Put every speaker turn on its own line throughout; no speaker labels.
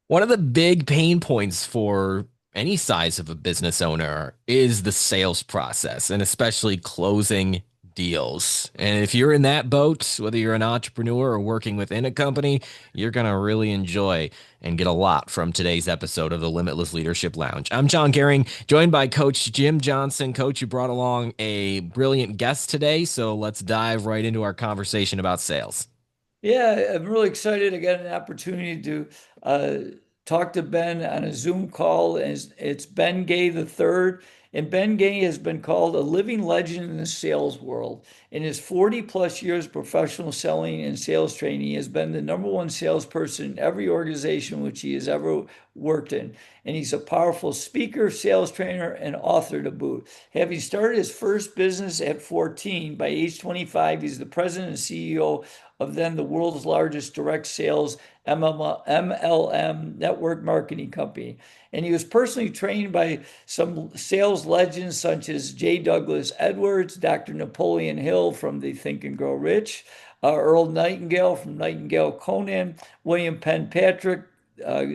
One of the big pain points for any size of a business owner is the sales process and especially closing deals. And if you're in that boat, whether you're an entrepreneur or working within a company, you're going to really enjoy and get a lot from today's episode of the Limitless Leadership Lounge. I'm John Gehring, joined by Coach Jim Johnson. Coach, you brought along a brilliant guest today, so let's dive right into our conversation about sales.
Yeah, I'm really excited to get an opportunity to uh, talk to Ben on a Zoom call. And it's Ben Gay the third, and Ben Gay has been called a living legend in the sales world. In his 40 plus years of professional selling and sales training, he has been the number one salesperson in every organization which he has ever worked in. And he's a powerful speaker, sales trainer, and author to boot. Having started his first business at 14, by age 25, he's the president and CEO of then the world's largest direct sales MLM network marketing company. And he was personally trained by some sales legends such as J. Douglas Edwards, Dr. Napoleon Hill from the Think and Grow Rich, Earl Nightingale from Nightingale Conan, William Penn Patrick,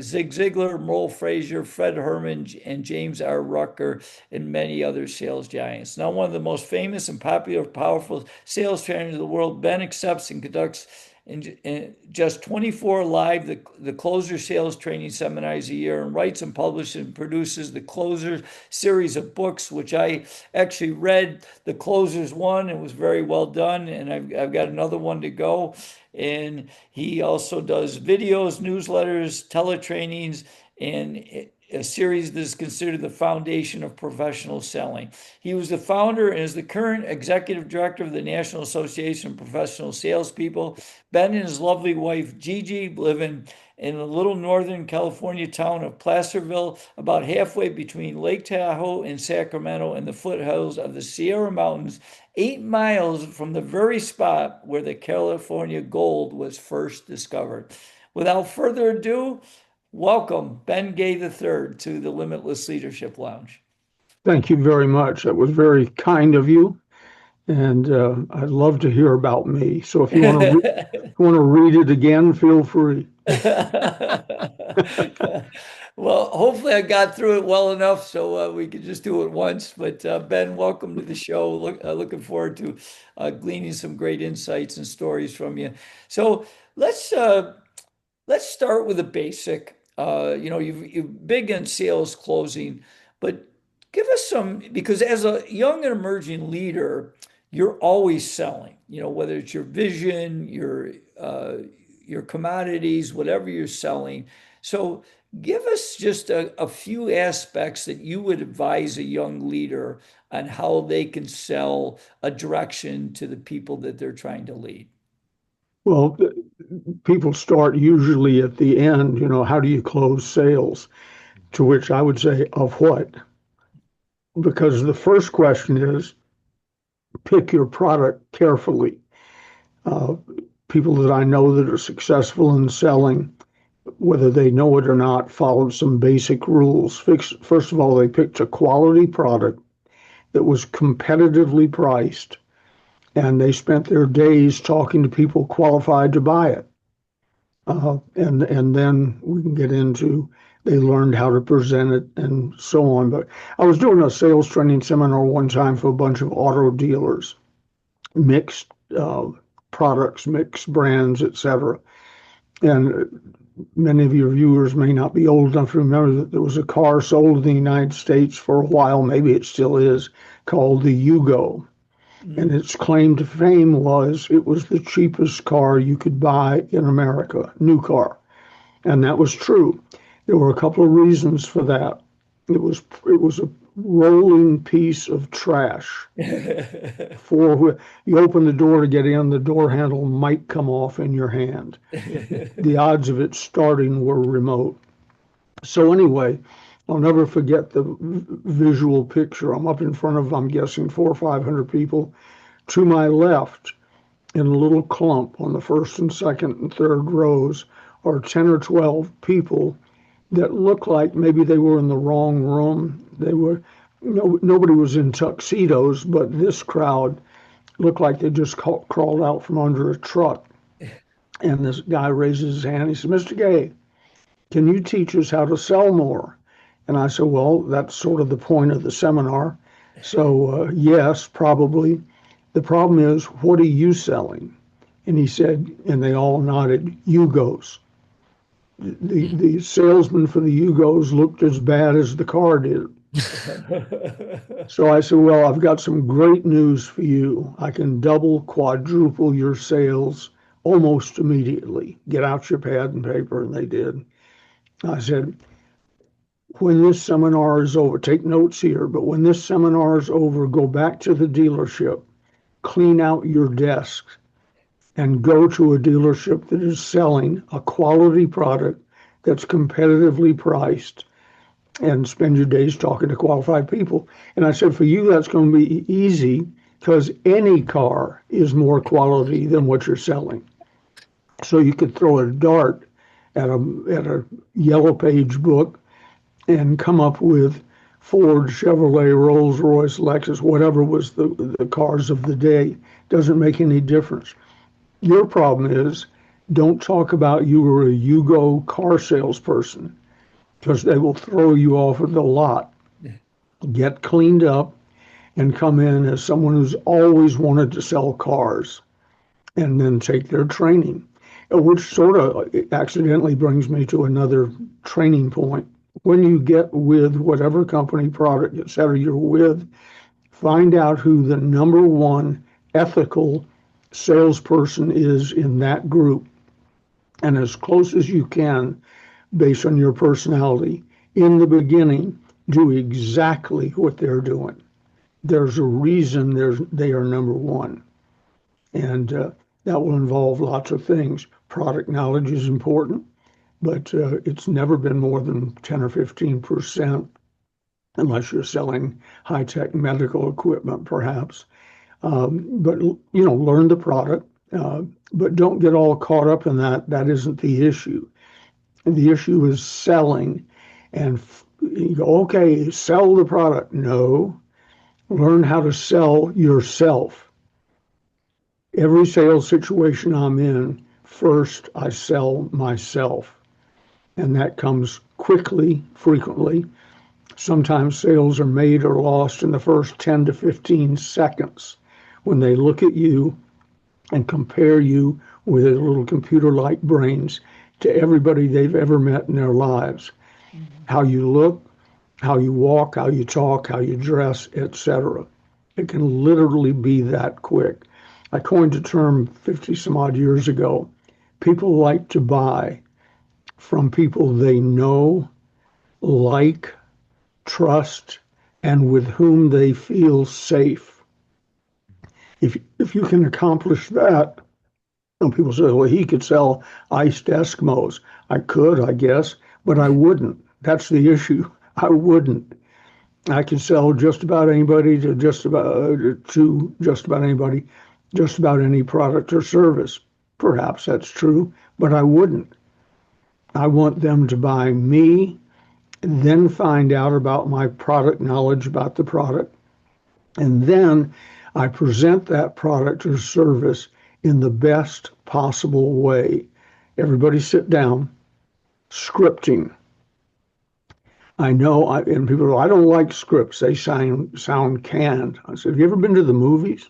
Zig Ziglar, Merle Frazier, Fred Herman, and James R. Rucker, and many other sales giants. Now, one of the most famous and popular, powerful sales trainers in the world, Ben accepts and conducts in just 24 live the closer sales training seminars a year, and writes and publishes and produces the closer series of books, which I actually read. The closers one, it was very well done, and I've got another one to go. And he also does videos, newsletters, teletrainings, and a series that is considered the foundation of professional selling. He was the founder and is the current executive director of the National Association of Professional Salespeople. Ben and his lovely wife Gigi live in the little northern California town of Placerville, about halfway between Lake Tahoe and Sacramento in the foothills of the Sierra Mountains, 8 miles from the very spot where the California gold was first discovered. Without further ado, welcome Ben Gay the third to the Limitless Leadership Lounge.
Thank you very much. That was very kind of you, and I'd love to hear about me. So if you want to read it again, feel free.
Well, hopefully I got through it well enough so we could just do it once. But Ben, welcome to the show. Looking forward to gleaning some great insights and stories from you. So let's uh, let's start with the basic. You're big in sales closing, but give us some, because as a young and emerging leader, you're always selling. Whether it's your vision, your commodities, whatever you're selling. So give us just a few aspects that you would advise a young leader on how they can sell a direction to the people that they're trying to lead.
Well, people start usually at the end, how do you close sales? To which I would say, of what? Because the first question is pick your product carefully. Uh, People that I know that are successful in selling, whether they know it or not, followed some basic rules. First of all, they picked a quality product that was competitively priced, and they spent their days talking to people qualified to buy it. And then we can get into they learned how to present it and so on. But I was doing a sales training seminar one time for a bunch of auto dealers, mixed products, mixed brands, etc. And many of your viewers may not be old enough to remember that there was a car sold in the United States for a while, maybe it still is, called the Yugo. And
Mm.
its claim to fame was it was the cheapest car you could buy in America, new car. And that was true. There were a couple of reasons for that. It was a rolling piece of trash. For you open the door to get in, the door handle might come off in your hand. The odds of it starting were remote. So anyway, I'll never forget the visual picture. I'm up in front of, I'm guessing, 400 or 500 people. To my left, in a little clump on the first and second and third rows, are 10 or 12 people that look like maybe they were in the wrong room. They were, nobody was in tuxedos, but this crowd looked like they just crawled out from under a truck. And this guy raises his hand. He says, "Mr. Gay, Can you teach us how to sell more? And I said, well, that's sort of the point of the seminar. So, yes, probably. The problem is, what are you selling? And he said, and they all nodded, Yugos. The salesman for the Yugos looked as bad as the car did. So I said, well, I've got some great news for you. I can double, quadruple your sales almost immediately. Get out your pad and paper. And they did. I said, when this seminar is over, take notes here, but when this seminar is over, go back to the dealership, clean out your desks, and go to a dealership that is selling a quality product that's competitively priced and spend your days talking to qualified people. And I said, for you, that's going to be easy because any car is more quality than what you're selling. So you could throw a dart at a yellow page book and come up with Ford, Chevrolet, Rolls Royce, Lexus, whatever was the cars of the day. Doesn't make any difference. Your problem is don't talk about you were a Yugo car salesperson because they will throw you off of the lot. Get cleaned up and come in as someone who's always wanted to sell cars and then take their training, which sort of accidentally brings me to another training point. When you get with whatever company, product, et cetera, you're with, find out who the number one ethical salesperson is in that group. And as close as you can, based on your personality, in the beginning, do exactly what they're doing. There's a reason they are number one. And that will involve lots of things. Product knowledge is important, but it's never been more than 10 or 15%, unless you're selling high-tech medical equipment, perhaps. But learn the product, but don't get all caught up in that. That isn't the issue. And the issue is selling. And you go, okay, sell the product. No, learn how to sell yourself. Every sales situation I'm in, first I sell myself. And that comes quickly, frequently. Sometimes sales are made or lost in the first 10 to 15 seconds when they look at you and compare you with their little computer-like brains to everybody they've ever met in their lives. How you look, how you walk, how you talk, how you dress, etc. It can literally be that quick. I coined a term 50 some odd years ago. People like to buy from people they know, like, trust, and with whom they feel safe. If you can accomplish that, and people say, well, he could sell iced Eskimos. I could, I guess, but I wouldn't. That's the issue. I wouldn't. I could sell just about anybody to just about anybody, just about any product or service. Perhaps that's true, but I wouldn't. I want them to buy me, then find out about my product knowledge about the product, and then I present that product or service in the best possible way. Everybody sit down. Scripting. I know, and people go, I don't like scripts. They sound canned. I said, have you ever been to the movies?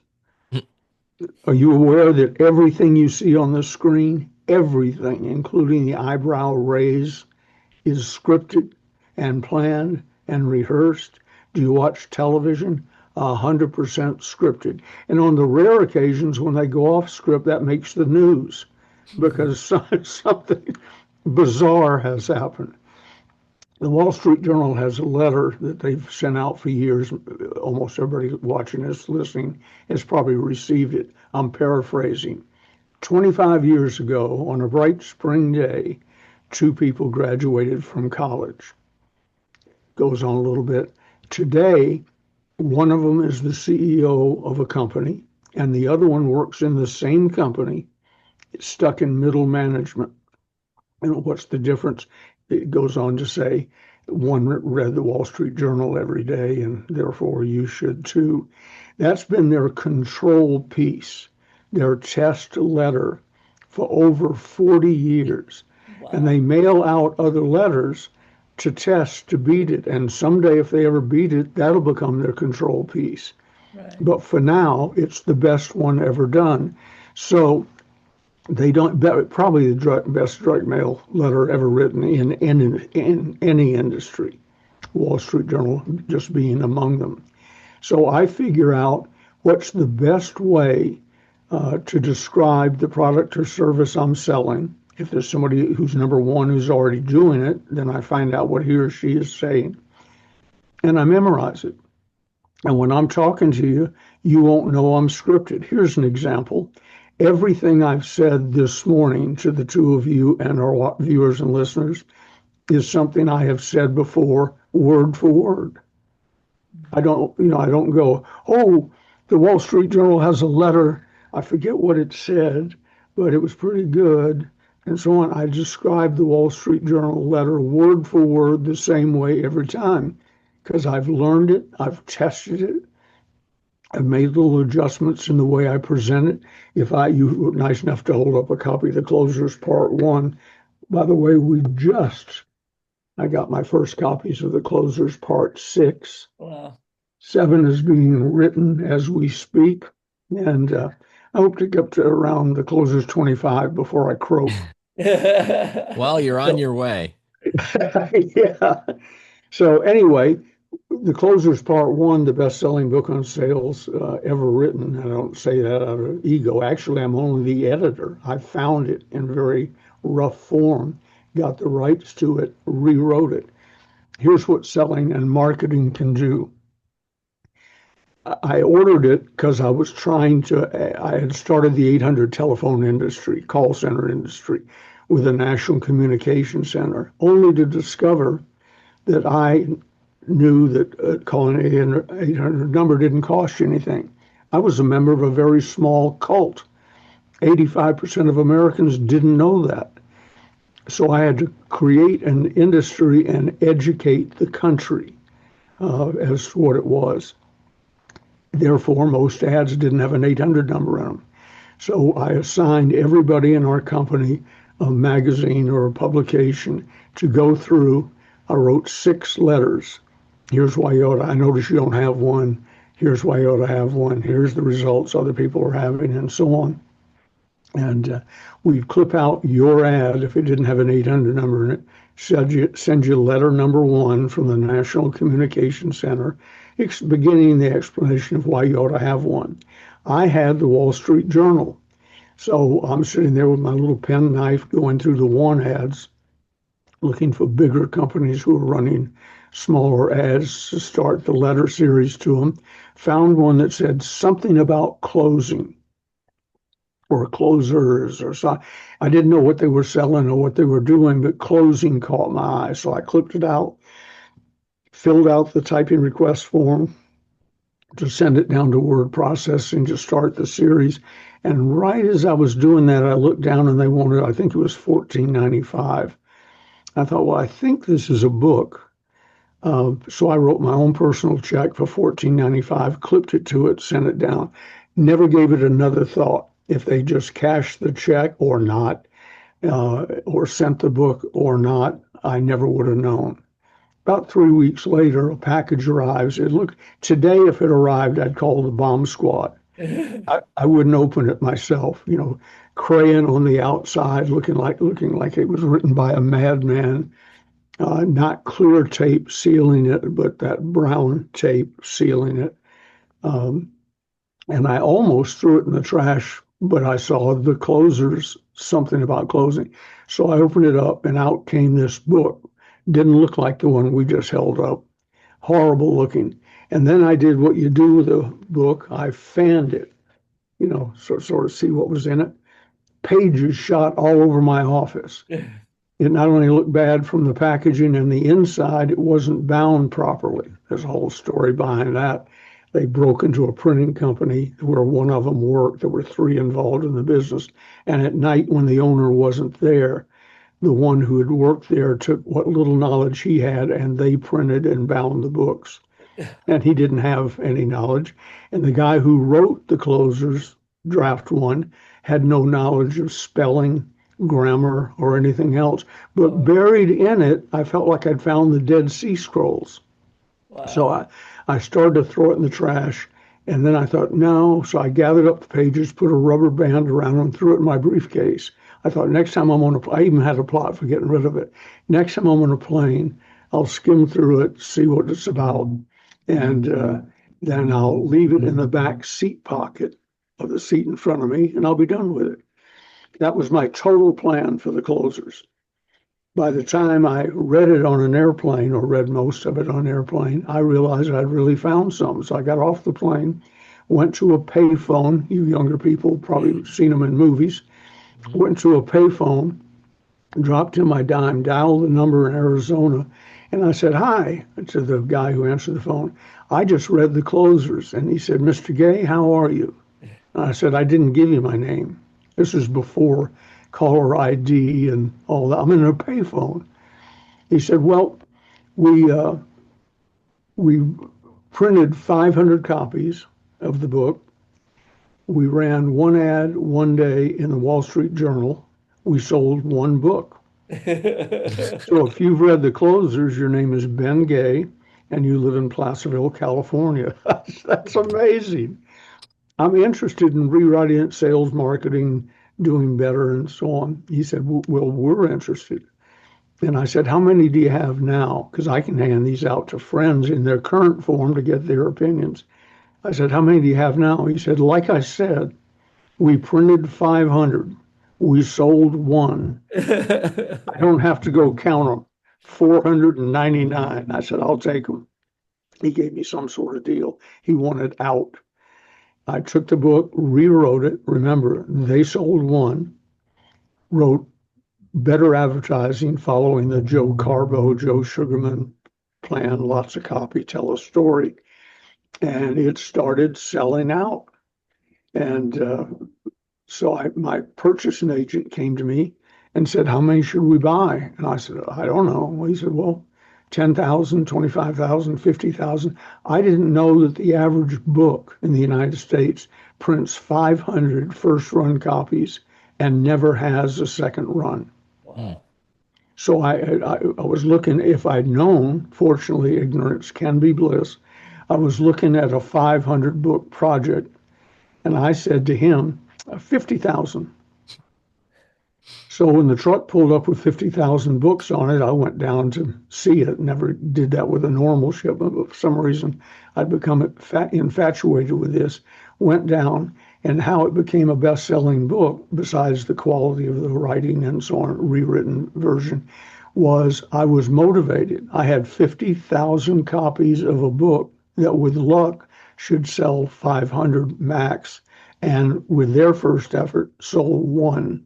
Are you aware that everything you see on the screen, everything, including the eyebrow raise, is scripted and planned and rehearsed? Do you watch television? 100% scripted. And on the rare occasions when they go off script, that makes the news because something bizarre has happened. The Wall Street Journal has a letter that they've sent out for years. Almost everybody watching this, listening, has probably received it. I'm paraphrasing. 25 years ago, on a bright spring day, two people graduated from college. Goes on a little bit. Today, one of them is the CEO of a company, and the other one works in the same company, stuck in middle management. And what's the difference? It goes on to say, one read the Wall Street Journal every day, and therefore you should too. That's been their control piece, their test letter for over 40 years. And
Wow.
they mail out other letters to test to beat it. And someday, if they ever beat it, that'll become their control piece.
Right.
But for now, it's the best one ever done. So they don't, probably the best direct mail letter ever written in any industry, Wall Street Journal just being among them. So I figure out what's the best way to describe the product or service I'm selling. If there's somebody who's number one who's already doing it, then I find out what he or she is saying and I memorize it. And when I'm talking to you, you won't know I'm scripted. Here's an example. Everything I've said this morning to the two of you and our viewers and listeners is something I have said before, word for word. I don't go, oh, the Wall Street Journal has a letter. I forget what it said, but it was pretty good. And so on. I describe the Wall Street Journal letter word for word the same way every time because I've learned it, I've tested it, I've made little adjustments in the way I present it. You were nice enough to hold up a copy of the Closers Part One. By the way, I got my first copies of the Closers Part Six.
Wow.
7 is being written as we speak, and I hope to get to around the Closers 25 before I croak.
Well, you're on
So,
your way.
yeah. So anyway, the Closers Part One, the best-selling book on sales ever written. I don't say that out of ego. Actually, I'm only the editor. I found it in very rough form, got the rights to it, rewrote it. Here's what selling and marketing can do. I ordered it because I had started the 800 telephone industry, call center industry, with a national communication center, only to discover that I knew that calling an 800 number didn't cost you anything. I was a member of a very small cult. 85% of Americans didn't know that. So I had to create an industry and educate the country as to what it was. Therefore, most ads didn't have an 800 number in them. So I assigned everybody in our company a magazine or a publication to go through. I wrote 6 letters. Here's why you ought to, I notice you don't have one. Here's why you ought to have one. Here's the results other people are having, and so on. And we'd clip out your ad if it didn't have an 800 number in it, send you letter number 1 from the National Communication Center, beginning the explanation of why you ought to have one. I had the Wall Street Journal. So I'm sitting there with my little pen knife going through the want ads, looking for bigger companies who are running smaller ads to start the letter series to them. Found one that said something about closing or closers or something. I didn't know what they were selling or what they were doing, but closing caught my eye. So I clipped it out, filled out the typing request form to send it down to word processing to start the series. And right as I was doing that, I looked down and they wanted, I think it was $14.95. I thought, well, I think this is a book. So I wrote my own personal check for $14.95, clipped it to it, sent it down. Never gave it another thought. If they just cashed the check or not, or sent the book or not, I never would have known. About 3 weeks later, a package arrives. Today, if it arrived, I'd call the bomb squad. I wouldn't open it myself, crayon on the outside, looking like it was written by a madman. Not clear tape sealing it, but that brown tape sealing it. Um, and I almost threw it in the trash, but I saw the closers, something about closing. So I opened it up, and out came this book. Didn't look like the one we just held up. Horrible looking. And then I did what you do with a book. I fanned it, sort of see what was in it. Pages shot all over my office. It not only looked bad from the packaging and the inside, it wasn't bound properly. There's a whole story behind that. They broke into a printing company where one of them worked. There were 3 involved in the business. And at night, when the owner wasn't there, the one who had worked there took what little knowledge he had and they printed and bound the books. And he didn't have any knowledge. And the guy who wrote the closers, draft 1, had no knowledge of spelling, grammar or anything else. But
Oh,
buried in it, I felt like I'd found the Dead Sea Scrolls. So
wow.
I started to throw it in the trash. And then I thought, no. So I gathered up the pages, put a rubber band around them, threw it in my briefcase. I thought next time I'm on a, I even had a plot for getting rid of it. Next time I'm on a plane, I'll skim through it, see what it's about, and then I'll leave it in the back seat pocket of the seat in front of me, and I'll be done with it. That was my total plan for the closers. By the time I read it on an airplane, or read most of it on an airplane, I realized I'd really found something. So I got off the plane, went to a payphone. You younger people probably seen them in movies.
Mhm.
Went to a payphone, dropped in my dime, dialed the number in Arizona, and I said, hi, to the guy who answered the phone. I just read the closers. And he said, Mr. Gay, how are you? And I said, I didn't give you my name. This was before caller ID and all that. I'm in a payphone. He said, well, we printed 500 copies of the book. We ran one ad one day in the Wall Street Journal. We sold one book. So if you've read the closers, your name is Ben Gay and you live in Placerville, California. That's amazing. I'm interested in rewriting it, sales, marketing, doing better, and so on. He said, well, we're interested. And I said, how many do you have now? Because I can hand these out to friends in their current form to get their opinions. I said, how many do you have now? He said, like I said, we printed 500. We sold one. I don't have to go count them. 499. I said, I'll take them. He gave me some sort of deal. He wanted out. I took the book, rewrote it. Remember, they sold one, wrote better advertising following the Joe Carbo, Joe Sugarman plan, lots of copy, tell a story. And it started selling out. And my purchasing agent came to me and said, how many should we buy? And I said, I don't know. Well, he said, well, 10,000, 25,000, 50,000. I didn't know that the average book in the United States prints 500 first run copies and never has a second run.
Mm.
Wow.
So I was looking, if I'd known, fortunately, ignorance can be bliss. I was looking at a 500 book project and I said to him, 50,000. So when the truck pulled up with 50,000 books on it, I went down to see it. Never did that with a normal shipment, but for some reason I'd become infatuated with this. Went down, and how it became a best-selling book, besides the quality of the writing and so on, rewritten version, was I was motivated. I had 50,000 copies of a book that with luck should sell 500 max, and with their first effort sold one.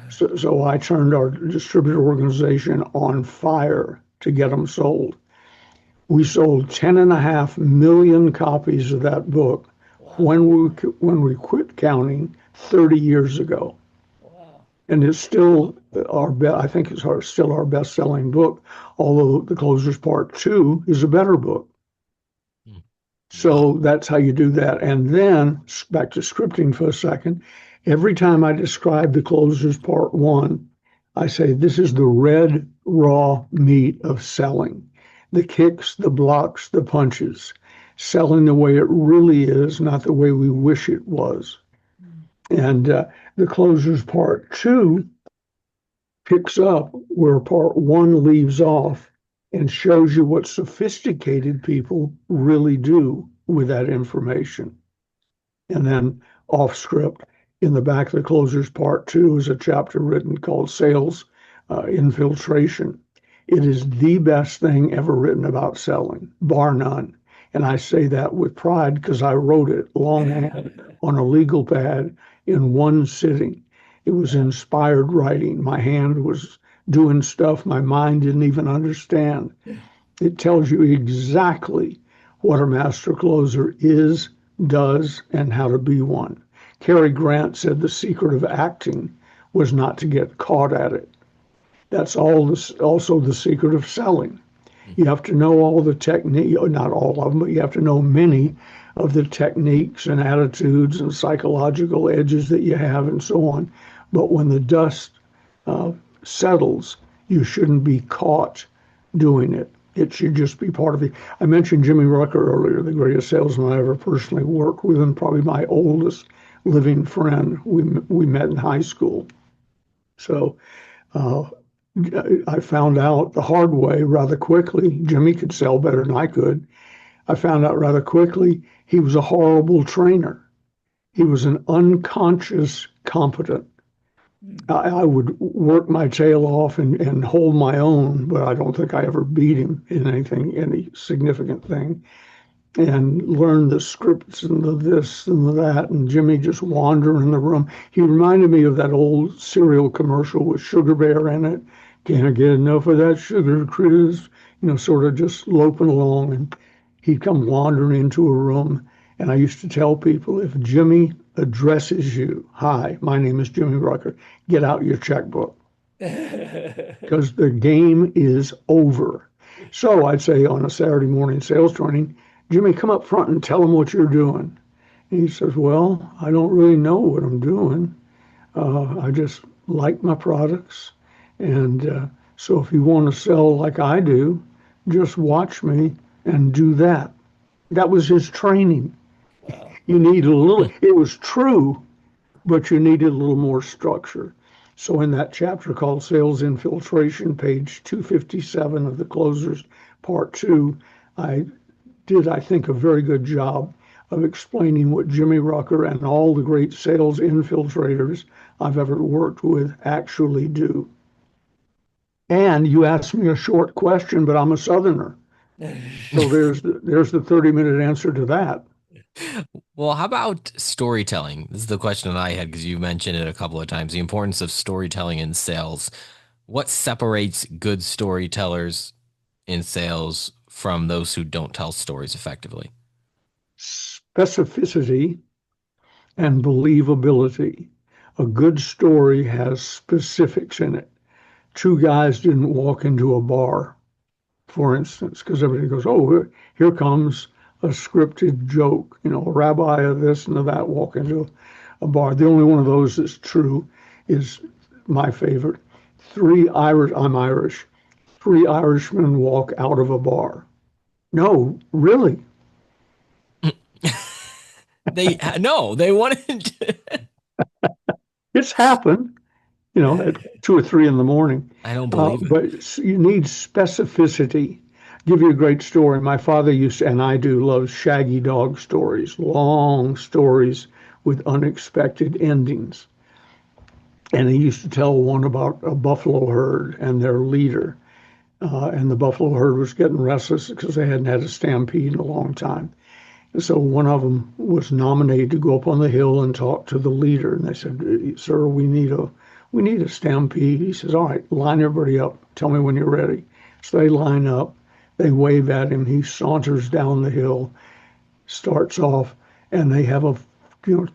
So I turned our distributor organization on fire to get them sold. We sold 10.5 million copies of that book
Wow.
when we quit counting 30 years ago.
Wow.
And it's still I think it's still our best-selling book, although The Closers Part 2 is a better book.
Mm. Wow.
So that's how you do that. And then back to scripting for a second. Every time I describe The Closers Part 1, I say this is the red, raw meat of selling. The kicks, the blocks, the punches. Selling the way it really is, not the way we wish it was. And The Closers Part 2 picks up where Part 1 leaves off and shows you what sophisticated people really do with that information. And then off script, in the back of The Closers Part 2 is a chapter written called Sales Infiltration. It is the best thing ever written about selling, bar none. And I say that with pride because I wrote it longhand on a legal pad in one sitting. It was inspired writing. My hand was doing stuff my mind didn't even understand. It tells you exactly what a master closer is, does, and how to be one. Cary Grant said the secret of acting was not to get caught at it. That's also the secret of selling. You have to know all the technique, not all of them, but you have to know many of the techniques and attitudes and psychological edges that you have and so on. But when the dust settles, you shouldn't be caught doing it. It should just be part of you. I mentioned Jimmy Rucker earlier, the greatest salesman I ever personally worked with, and probably my oldest living friend. We met in high school. So uh, I found out the hard way rather quickly. Jimmy could sell better than I could. I found out rather quickly he was a horrible trainer. He was an unconscious competent. I would work my tail off and hold my own, but I don't think I ever beat him in anything, any significant thing, and learned the scripts and the this and the that. And Jimmy just wandering in the room. He reminded me of that old cereal commercial with Sugar Bear in it. Can't I get enough of that sugar, Chris? Sort of just loping along. And he'd come wandering into a room. And I used to tell people, if Jimmy addresses you, hi, my name is Jimmy Rucker, get out your checkbook because the game is over. So I'd say on a Saturday morning sales training, Jimmy, come up front and tell them what you're doing. And he says, well, I don't really know what I'm doing. I just like my products. And so if you want to sell like I do, just watch me and do that. That was his training.
Wow.
You need a little, it was true, but you needed a little more structure. So in that chapter called Sales Infiltration, page 257 of the Closers, part two, I did, I think, a very good job of explaining what Jimmy Rucker and all the great sales infiltrators I've ever worked with actually do. And you asked me a short question, but I'm a Southerner. So there's the 30-minute answer to that.
Well, how about storytelling? This is the question that I had because you mentioned it a couple of times, the importance of storytelling in sales. What separates good storytellers in sales from those who don't tell stories effectively?
Specificity and believability. A good story has specifics in it. Two guys didn't walk into a bar, for instance, because everybody goes, oh, here comes a scripted joke, a rabbi of this and of that walk into a bar. The only one of those that's true is my favorite. I'm Irish, three Irishmen walk out of a bar. No, really.
They no, they wanted to.
It's happened, at 2 or 3 in the morning.
I don't believe it.
But you need specificity. Give you a great story. My father used to, and I do, love shaggy dog stories, long stories with unexpected endings. And he used to tell one about a buffalo herd and their leader. And the buffalo herd was getting restless because they hadn't had a stampede in a long time. And so one of them was nominated to go up on the hill and talk to the leader. And they said, sir, we need a stampede. He says, all right, line everybody up. Tell me when you're ready. So they line up. They wave at him. He saunters down the hill, starts off, and they have a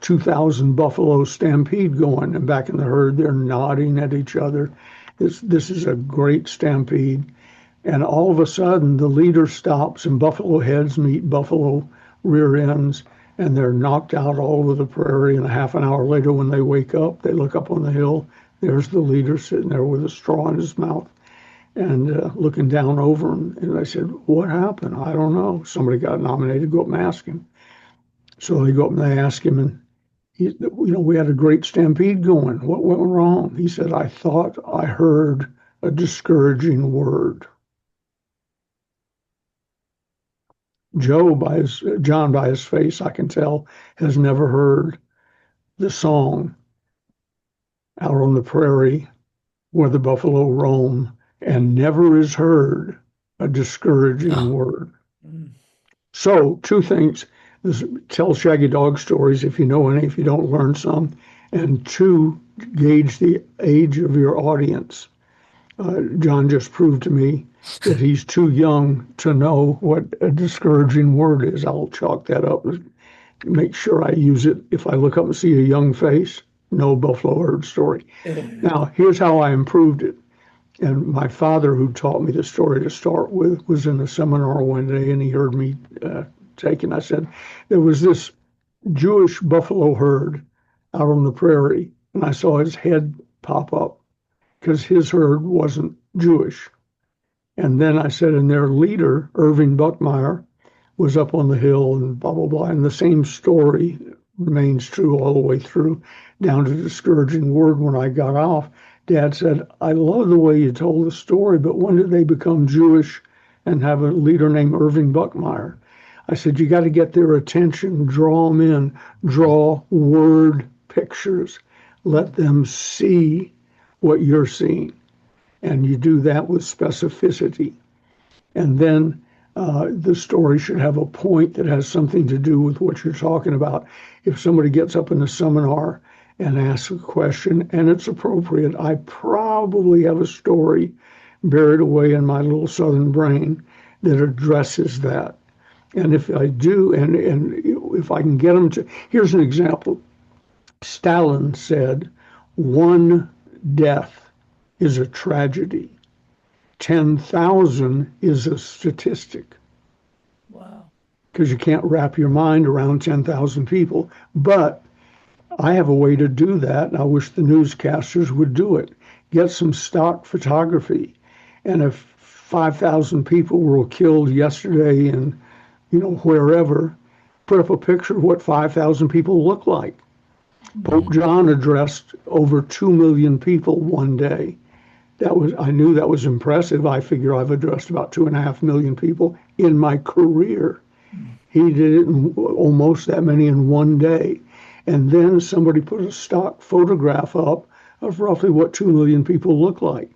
2,000 buffalo stampede going. And back in the herd, they're nodding at each other. This is a great stampede. And all of a sudden, the leader stops, and buffalo heads meet buffalo rear ends, and they're knocked out all over the prairie. And a half an hour later, when they wake up, they look up on the hill. There's the leader sitting there with a straw in his mouth and looking down over him. And I said, what happened? I don't know. Somebody got nominated to go up and ask him. So they go up and they ask him, and we had a great stampede going. What went wrong? He said, I thought I heard a discouraging word. John, by his face, I can tell, has never heard the song Out on the Prairie where the buffalo roam, and never is heard a discouraging
Oh,
word.
Mm.
So, two things. Tell shaggy dog stories if you know any, if you don't learn some. And two, gauge the age of your audience. John just proved to me that he's too young to know what a discouraging word is. I'll chalk that up and make sure I use it. If I look up and see a young face, no buffalo herd story. Now, here's how I improved it. And my father, who taught me the story to start with, was in a seminar one day, and he heard me take it. I said, there was this Jewish buffalo herd out on the prairie, and I saw his head pop up. because his herd wasn't Jewish. And then I said, and their leader, Irving Buckmeyer, was up on the hill and blah, blah, blah. And the same story remains true all the way through, down to discouraging word when I got off. Dad said, I love the way you told the story, but when did they become Jewish and have a leader named Irving Buckmeyer? I said, you got to get their attention, draw them in, draw word pictures, let them see what you're seeing. And you do that with specificity. And then the story should have a point that has something to do with what you're talking about. If somebody gets up in a seminar and asks a question and it's appropriate, I probably have a story buried away in my little southern brain that addresses that. And if I do, and if I can get them to, here's an example. Stalin said, one death is a tragedy. 10,000 is a statistic.
Wow.
Because you can't wrap your mind around 10,000 people. But I have a way to do that, and I wish the newscasters would do it. Get some stock photography. And if 5,000 people were killed yesterday in, wherever, put up a picture of what 5,000 people look like. Pope John addressed over 2 million people one day. I knew that was impressive. I figure I've addressed about 2.5 million people in my career. He did it in almost that many in one day. And then somebody put a stock photograph up of roughly what 2 million people look like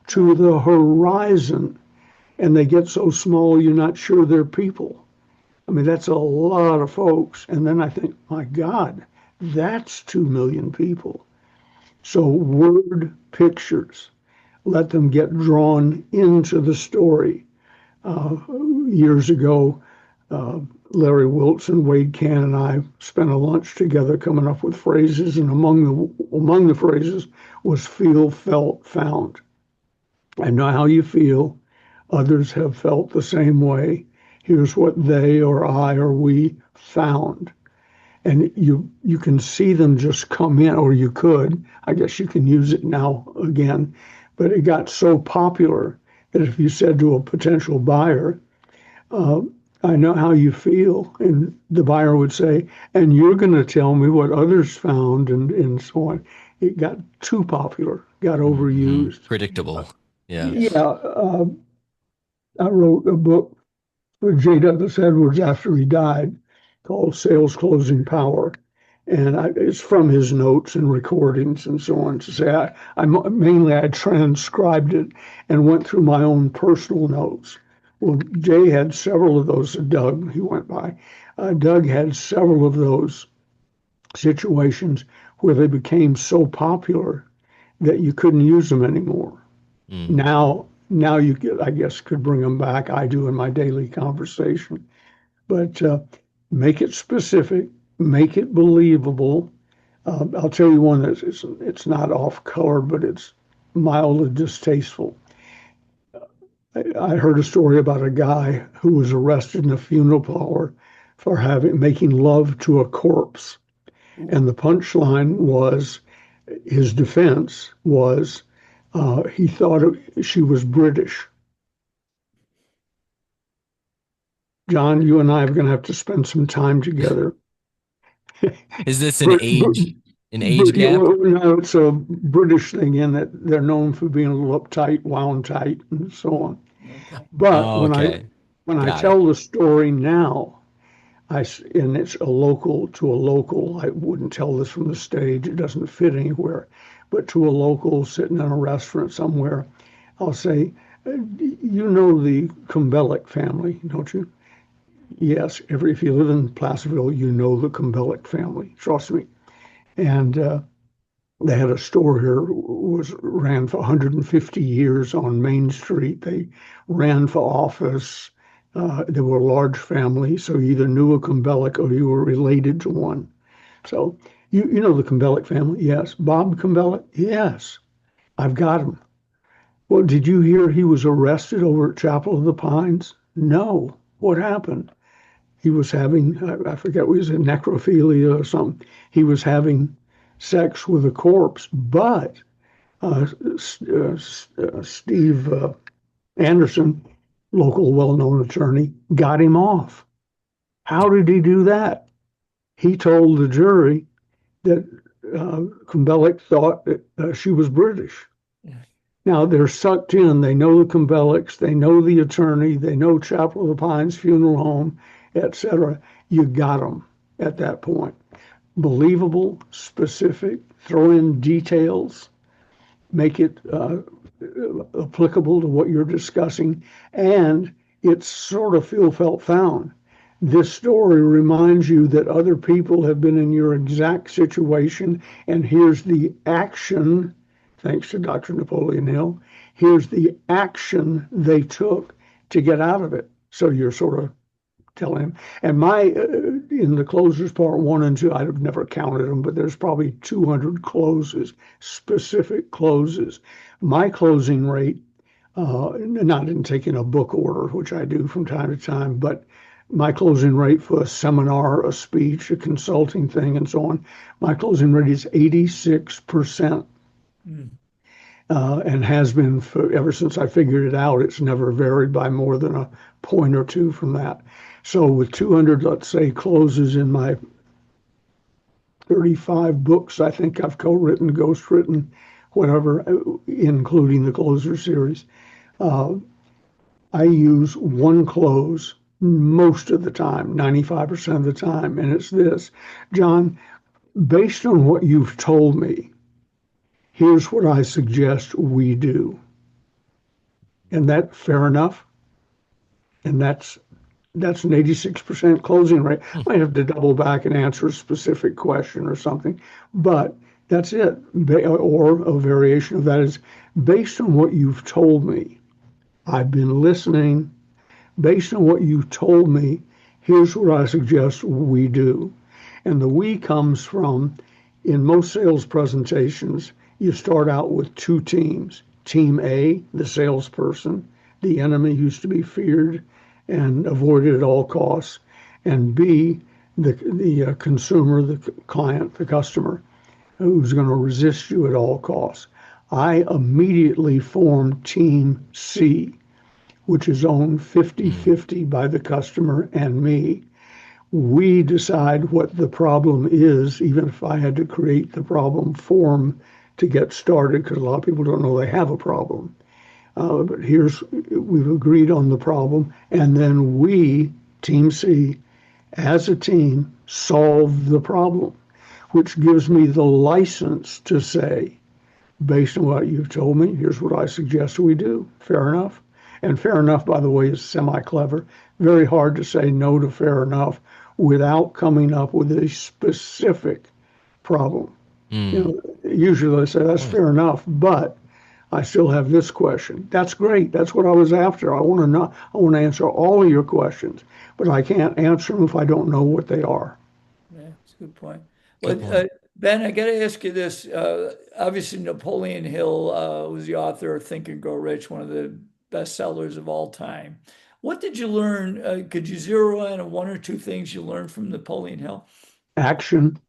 to the horizon. And they get so small, you're not sure they're people. I mean, that's a lot of folks. And then I think, my God, that's 2 million people. So word pictures, let them get drawn into the story. Years ago, Larry Wilson, Wade Can, and I spent a lunch together coming up with phrases, and among the phrases was feel, felt, found. I know how you feel. Others have felt the same way. Here's what they or I or we found. And you can see them just come in, or you could. I guess you can use it now again. But it got so popular that if you said to a potential buyer, I know how you feel, and the buyer would say, and you're going to tell me what others found, and so on. It got too popular, got overused.
Predictable. Yeah.
Yeah. I wrote a book with J. Douglas Edwards after he died called Sales Closing Power. And it's from his notes and recordings and so on. To say, I transcribed it and went through my own personal notes. Well, Jay had several of those. Doug, he went by. Doug had several of those situations where they became so popular that you couldn't use them anymore. Now you I guess, could bring them back. I do in my daily conversation, but make it specific, make it believable. I'll tell you one that it's not off color, but it's mildly distasteful. I heard a story about a guy who was arrested in a funeral parlor for making love to a corpse, and the punchline was his defense was he thought she was British. John, you and I are going to have to spend some time together.
Is this an age gap?
No, it's a British thing in that they're known for being a little uptight, wound tight, and so on.
Okay.
But
Okay.
when I tell the story now, and it's a local to a local, I wouldn't tell this from the stage. It doesn't fit anywhere. But to a local sitting in a restaurant somewhere, I'll say, you know the Kumbelic family, don't you? Yes, if you live in Placerville, you know the Kumbelic family. Trust me. And they had a store here, ran for 150 years on Main Street. They ran for office. They were a large family, so you either knew a Kumbelic or you were related to one. So you know the Kumbelic family? Yes. Bob Kumbelic? Yes. I've got him. Well, did you hear he was arrested over at Chapel of the Pines? No. What happened? He was having, I forget, was it necrophilia or something? He was having sex with a corpse, but Steve Anderson, local well-known attorney, got him off. How did he do that? He told the jury that Kumbelek thought that she was British. Now they're sucked in. They know the Kumbeleks, they know the attorney, they know Chapel of the Pines Funeral Home, etc. You got them at that point. Believable, specific, throw in details, make it applicable to what you're discussing, and it's sort of feel, felt, found. This story reminds you that other people have been in your exact situation, and here's the action, thanks to Dr. Napoleon Hill, here's the action they took to get out of it. So you're sort of telling him. And in the closers part 1 and 2, I've never counted them, but there's probably 200 closes, specific closes. My closing rate, not in taking a book order, which I do from time to time, but my closing rate for a seminar, a speech, a consulting thing, and so on, my closing rate is 86%. And has been ever since I figured it out. It's never varied by more than a point or two from that. So with 200, let's say, closes in my 35 books, I think I've co-written, ghostwritten, whatever, including the closer series, I use one close most of the time, 95% of the time, and it's this: John, based on what you've told me, here's what I suggest we do. And that fair enough? And that's an 86% closing rate. I might have to double back and answer a specific question or something, but that's it. Or a variation of that is, based on what you've told me, I've been listening. Based on what you've told me, here's what I suggest we do. And the we comes from, in most sales presentations, you start out with two teams. Team A, the salesperson, the enemy who's to be feared and avoided at all costs, and B, the consumer, the client, the customer, who's going to resist you at all costs. I immediately form Team C, which is owned 50-50 by the customer and me. We decide what the problem is, even if I had to create the problem form to get started, because a lot of people don't know they have a problem. But we've agreed on the problem, and then we, Team C, as a team, solve the problem, which gives me the license to say, based on what you've told me, here's what I suggest we do. Fair enough? And fair enough, by the way, is semi-clever. Very hard to say no to fair enough without coming up with a specific problem. Usually I say that's fair enough, but I still have this question. That's great. That's what I was after. I want to answer all of your questions, but I can't answer them if I don't know what they are.
Yeah, that's a good point. Well, Ben, I got to ask you this. Obviously, Napoleon Hill was the author of Think and Grow Rich, one of the bestsellers of all time. What did you learn? Could you zero in on one or two things you learned from Napoleon Hill?
Action.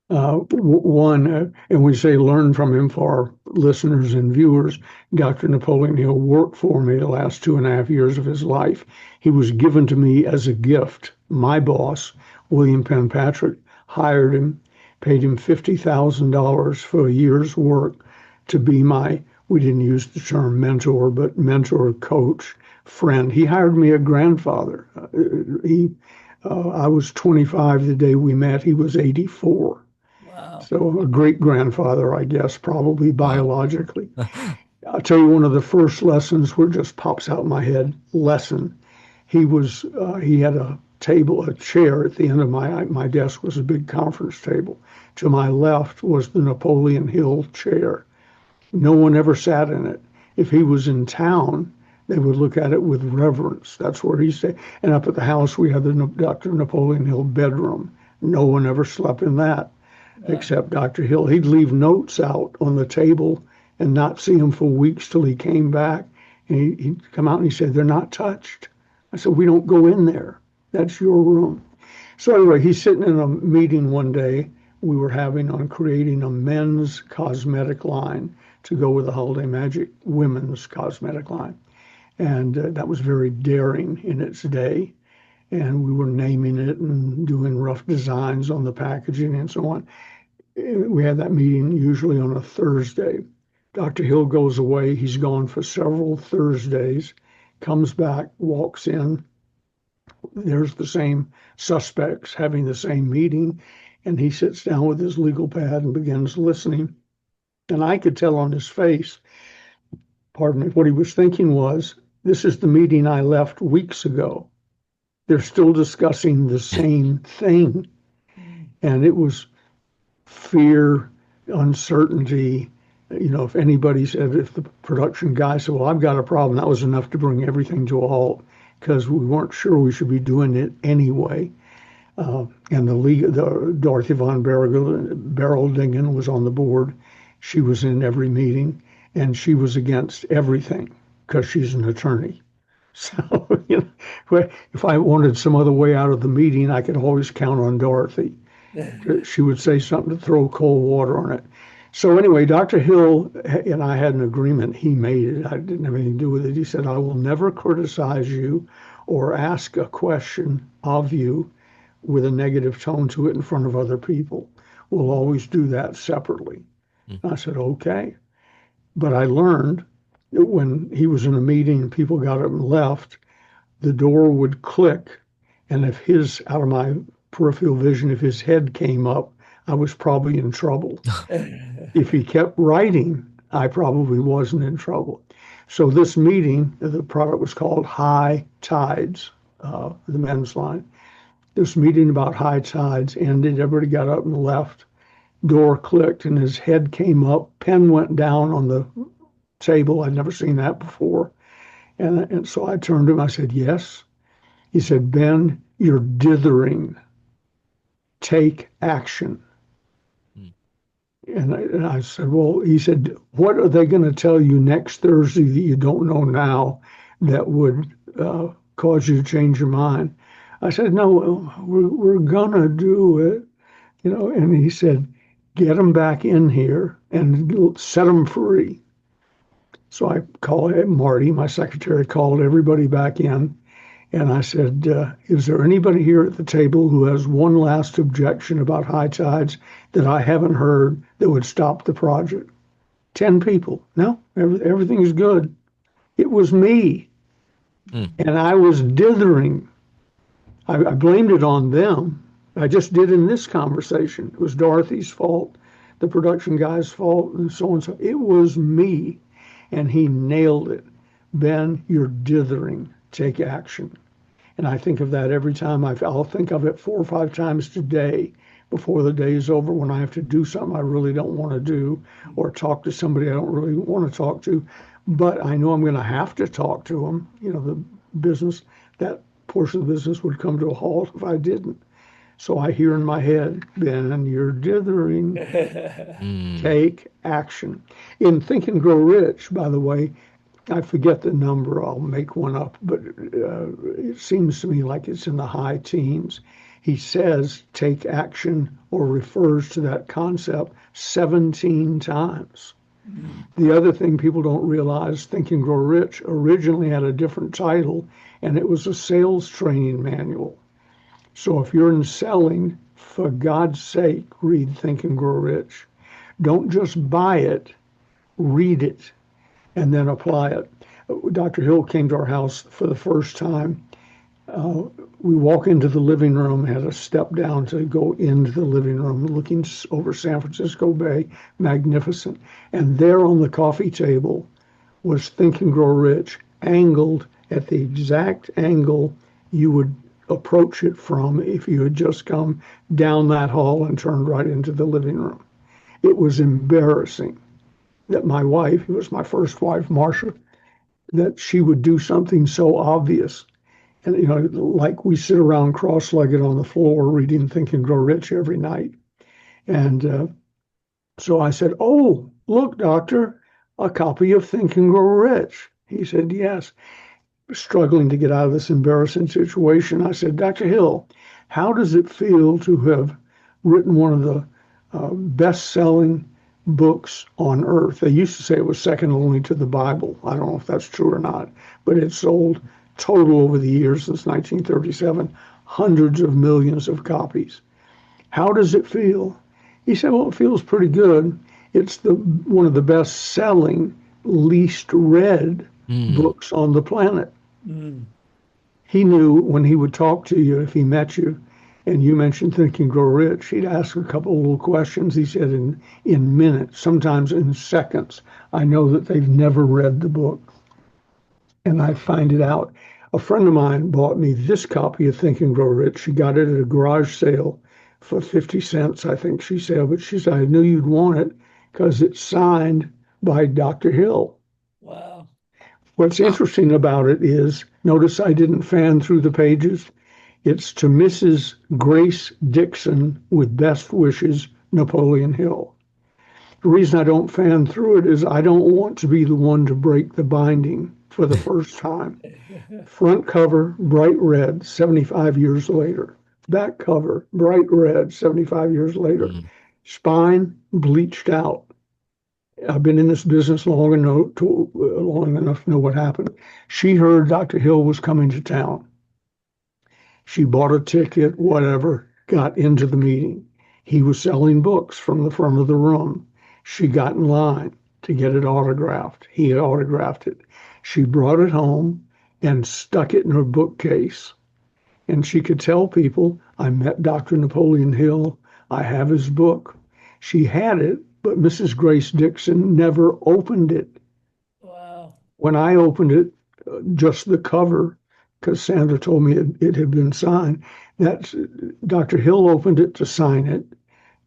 One, and we say learn from him for our listeners and viewers. Dr. Napoleon Hill worked for me the last 2.5 years of his life. He was given to me as a gift. My boss, William Penpatrick, hired him, paid him $50,000 for a year's work to be my, we didn't use the term mentor, but mentor, coach, friend. He hired me a grandfather. I was 25 the day we met. He was 84.
Wow.
So a great grandfather, I guess, probably biologically. I'll tell you one of the first lessons where it just pops out in my head. Lesson. He had a chair at the end of my desk was a big conference table. To my left was the Napoleon Hill chair. No one ever sat in it. If he was in town, they would look at it with reverence. That's where he stayed. And up at the house, we had the Dr. Napoleon Hill bedroom. No one ever slept in that except Dr. Hill. He'd leave notes out on the table and not see them for weeks till he came back. And he'd come out and he said, "They're not touched." I said, "We don't go in there. That's your room." So anyway, he's sitting in a meeting one day we were having on creating a men's cosmetic line to go with the Holiday Magic women's cosmetic line. And that was very daring in its day. And we were naming it and doing rough designs on the packaging and so on. We had that meeting usually on a Thursday. Dr. Hill goes away. He's gone for several Thursdays, comes back, walks in. There's the same suspects having the same meeting. And he sits down with his legal pad and begins listening. And I could tell on his face, pardon me, what he was thinking was, this is the meeting I left weeks ago. They're still discussing the same thing. And it was fear, uncertainty. If anybody said, if the production guy said, well, I've got a problem, that was enough to bring everything to a halt because we weren't sure we should be doing it anyway. And the Dorothy von Berldingen was on the board. She was in every meeting, and she was against everything because she's an attorney. So, if I wanted some other way out of the meeting, I could always count on Dorothy. She would say something to throw cold water on it. So anyway, Dr. Hill and I had an agreement. He made it. I didn't have anything to do with it. He said, I will never criticize you or ask a question of you with a negative tone to it in front of other people. We'll always do that separately. I said, okay. But I learned that when he was in a meeting and people got up and left, the door would click. And if out of my peripheral vision, if his head came up, I was probably in trouble. If he kept writing, I probably wasn't in trouble. So this meeting, the product was called High Tides, the men's line. This meeting about high tides ended. Everybody got up and left. Door clicked and his head came up. Pen went down on the table. I'd never seen that before. And so I turned to him. I said, yes. He said, Ben, you're dithering. Take action. And I said, well, he said, what are they going to tell you next Thursday that you don't know now that would cause you to change your mind? I said, no, we're going to do it. And he said, get them back in here and set them free. So I called Marty, my secretary, called everybody back in. And I said, is there anybody here at the table who has one last objection about high tides that I haven't heard that would stop the project? 10 people. No, everything's good. It was me. And I was dithering. I blamed it on them. I just did in this conversation. It was Dorothy's fault, the production guy's fault, and so on and so. It was me. And he nailed it. Ben, you're dithering. Take action. And I think of that every time. I'll think of it 4 or 5 times today before the day is over when I have to do something I really don't want to do or talk to somebody I don't really want to talk to. But I know I'm going to have to talk to them. The business, that portion of the business would come to a halt if I didn't. So I hear in my head, Ben, you're dithering. Take action. In Think and Grow Rich, by the way, I forget the number, I'll make one up, but it seems to me like it's in the high teens. He says take action or refers to that concept 17 times. The other thing people don't realize, Think and Grow Rich originally had a different title, and it was a sales training manual. So if you're in selling, for God's sake, read Think and Grow Rich. Don't just buy it, read it, and then apply it. Dr. Hill came to our house for the first time. We walk into the living room, had a step down to go into the living room, looking over San Francisco Bay, magnificent. And there on the coffee table was Think and Grow Rich, angled at the exact angle you would approach it from if you had just come down that hall and turned right into the living room. It was embarrassing that my wife, who was my first wife, Marcia, that she would do something so obvious. And, like we sit around cross-legged on the floor reading Think and Grow Rich every night. And so I said, oh, look, doctor, a copy of Think and Grow Rich. He said, yes. Struggling to get out of this embarrassing situation, I said, Dr. Hill, how does it feel to have written one of the best-selling books on earth. They used to say it was second only to the Bible. I don't know if that's true or not, but it sold total over the years since 1937, hundreds of millions of copies. How does it feel? He said, well, it feels pretty good. It's the one of the best selling, least read
Hmm.
books on the planet.
Mm.
He knew when he would talk to you, if he met you, and you mentioned Think and Grow Rich, he'd ask a couple of little questions. He said in minutes, sometimes in seconds. I know that they've never read the book, and I find it out. A friend of mine bought me this copy of Think and Grow Rich. She got it at a garage sale for 50 cents, I think she said, but she said, I knew you'd want it because it's signed by Dr. Hill.
Wow.
What's interesting about it is, notice I didn't fan through the pages. It's to Mrs. Grace Dixon with best wishes, Napoleon Hill. The reason I don't fan through it is I don't want to be the one to break the binding for the first time. Front cover, bright red, 75 years later. Back cover, bright red, 75 years later.
Hmm.
Spine bleached out. I've been in this business long enough to know what happened. She heard Dr. Hill was coming to town. She bought a ticket, whatever, got into the meeting. He was selling books from the front of the room. She got in line to get it autographed. He autographed it. She brought it home and stuck it in her bookcase. And she could tell people, I met Dr. Napoleon Hill. I have his book. She had it, but Mrs. Grace Dixon never opened it.
Wow.
When I opened it, just the cover, because Sandra told me it had been signed. That's Dr. Hill opened it to sign it.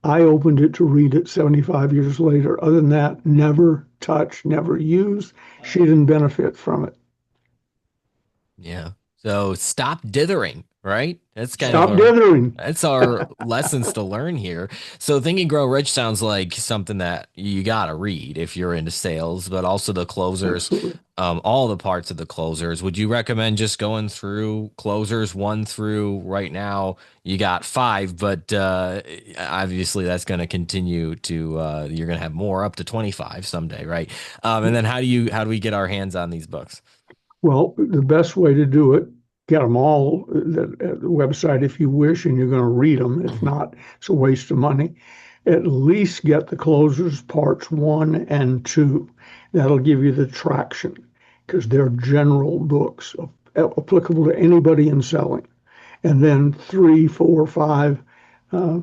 I opened it to read it 75 years later. Other than that, never touched, never used. She
Wow.
didn't benefit from it.
Yeah. So stop dithering, right? That's kind of
Stop
our
dithering.
that's our lessons to learn here. So Think and Grow Rich sounds like something that you gotta read if you're into sales, but also the closers,
Absolutely.
all the parts of the closers. Would you recommend just going through closers one through right now? You got five, but obviously that's going to continue to you're going to have more up to 25 someday, right? And then how do we get our hands on these books?
Well, the best way to do it, get them all at the website if you wish, and you're going to read them. If not, it's a waste of money. At least get the closers parts one and two. That'll give you the traction because they're general books applicable to anybody in selling. And then three, four, five, uh,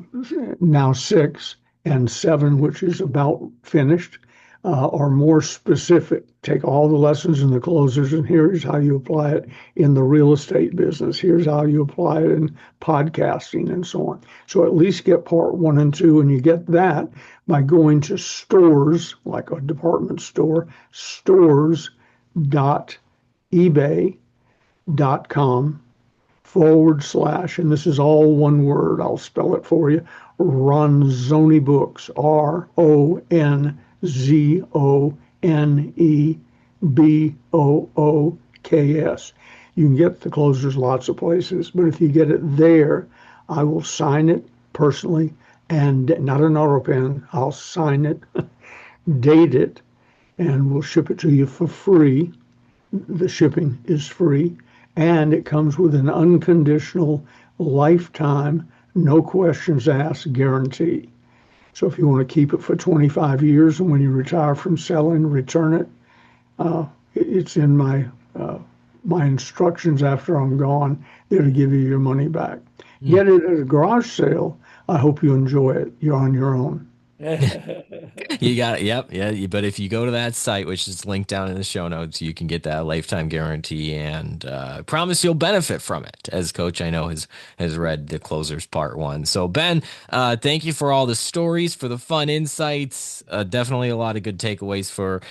now six, and seven, which is about finished, are more specific. Take all the lessons in the closers, and here's how you apply it in the real estate business. Here's how you apply it in podcasting and so on. So at least get part one and two, and you get that by going to stores, like a department store, stores.ebay.com/, and this is all one word, I'll spell it for you, Ronzoni Books, RONZONEBOOKS. You can get the closers lots of places, but if you get it there, I will sign it personally, and not an auto pen, I'll sign it, date it, and we'll ship it to you for free. The shipping is free, and it comes with an unconditional lifetime, no questions asked guarantee. So if you want to keep it for 25 years and when you retire from selling, return it, it's in uh, my instructions after I'm gone. They're to give you your money back. Get it at a garage sale. I hope you enjoy it. You're on your own.
You got it. Yep. Yeah. But if you go to that site, which is linked down in the show notes, you can get that lifetime guarantee and I promise you'll benefit from it. As Coach I know has read the closers part one. So Ben, thank you for all the stories, for the fun insights. Definitely a lot of good takeaways for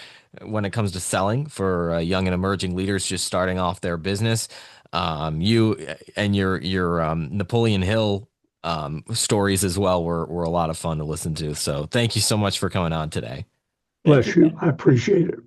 when it comes to selling for young and emerging leaders just starting off their business. You and your Napoleon Hill stories as well were a lot of fun to listen to. So thank you so much for coming on today.
Thank you,
Bless you.
Ben.
I appreciate it.